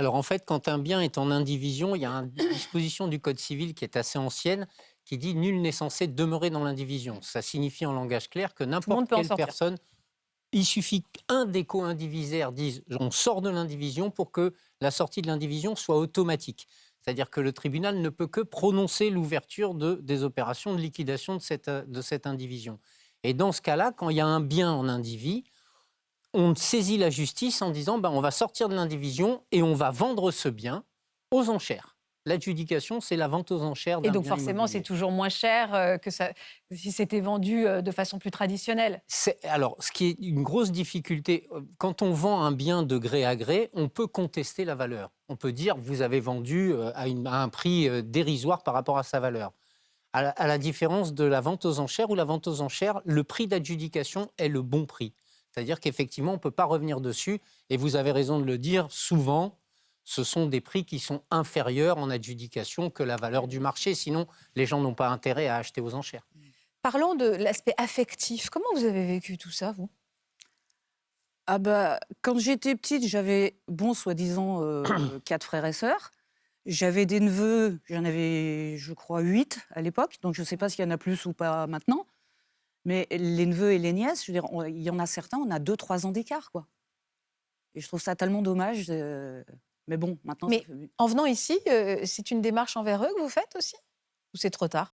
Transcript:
Alors en fait, quand un bien est en indivision, il y a une disposition du Code civil qui est assez ancienne qui dit nul n'est censé demeurer dans l'indivision. Ça signifie en langage clair que Tout le n'importe monde peut en quelle sortir. personne, il suffit qu'un des co-indivisaires dise on sort de l'indivision pour que la sortie de l'indivision soit automatique. C'est-à-dire que le tribunal ne peut que prononcer l'ouverture des opérations de liquidation de cette indivision. Et dans ce cas-là, quand il y a un bien en indivis, on saisit la justice en disant on va sortir de l'indivision et on va vendre ce bien aux enchères. L'adjudication, c'est la vente aux enchères Et d'un donc bien forcément, c'est immobilier. toujours moins cher que si c'était vendu de façon plus traditionnelle. Alors, ce qui est une grosse difficulté, quand on vend un bien de gré à gré, on peut contester la valeur. On peut dire vous avez vendu à un prix dérisoire par rapport à sa valeur. À la différence de la vente aux enchères, où la vente aux enchères, le prix d'adjudication est le bon prix. C'est-à-dire qu'effectivement, on ne peut pas revenir dessus. Et vous avez raison de le dire, souvent, ce sont des prix qui sont inférieurs en adjudication que la valeur du marché. Sinon, les gens n'ont pas intérêt à acheter aux enchères. Parlons de l'aspect affectif. Comment vous avez vécu tout ça, vous? Ah bah, quand j'étais petite, j'avais, soi-disant, 4 frères et sœurs. J'avais des neveux, j'en avais, je crois, 8 à l'époque, donc je ne sais pas s'il y en a plus ou pas maintenant. Mais les neveux et les nièces, je veux dire, il y en a certains, on a 2, 3 ans d'écart, quoi. Et je trouve ça tellement dommage. Mais bon, maintenant, ça Mais fait... en venant ici, c'est une démarche envers eux que vous faites aussi? Ou c'est trop tard?